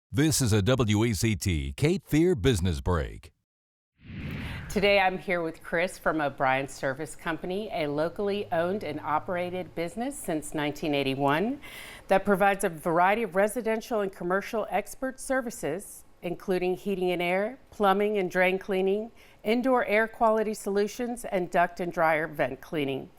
This is a WECT Cape Fear Business Break. Today I'm here with Chris from O'Brien Service Company, a locally owned and operated business since 1981 that provides a variety of residential and commercial expert services, including heating and air, plumbing and drain cleaning, indoor air quality solutions, and duct and dryer vent cleaning.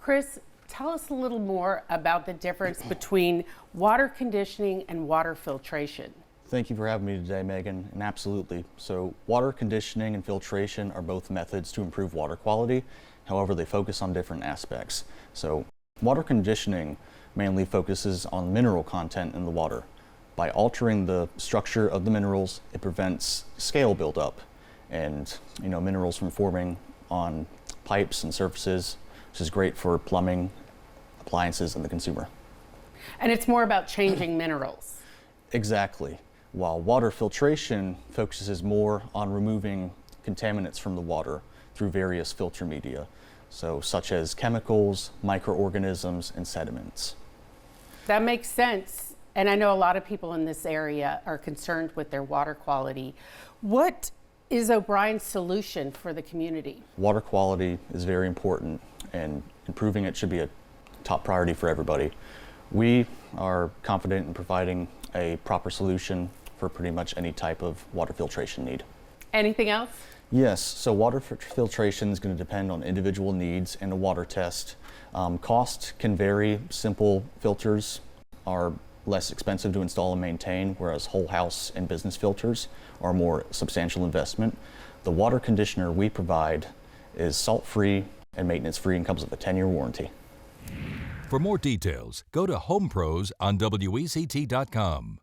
Chris, tell us a little more about the difference between water conditioning and water filtration. Thank you for having me today, Megan, and absolutely. So water conditioning and filtration are both methods to improve water quality. However, they focus on different aspects. So water conditioning mainly focuses on mineral content in the water. By altering the structure of the minerals, it prevents scale buildup and minerals from forming on pipes and surfaces, which is great for plumbing, appliances, and the consumer. And it's more about changing minerals. Exactly. While water filtration focuses more on removing contaminants from the water through various filter media, such as chemicals, microorganisms, and sediments. That makes sense. And I know a lot of people in this area are concerned with their water quality. What is O'Brien's solution for the community? Water quality is very important, and improving it should be a top priority for everybody. We are confident in providing a proper solution for pretty much any type of water filtration need. Anything else? Yes, so water filtration is going to depend on individual needs and a water test. Cost can vary. Simple filters are less expensive to install and maintain, whereas whole house and business filters are more substantial investment. The water conditioner we provide is salt-free and maintenance-free and comes with a 10-year warranty. For more details, go to HomePros on WECT.com.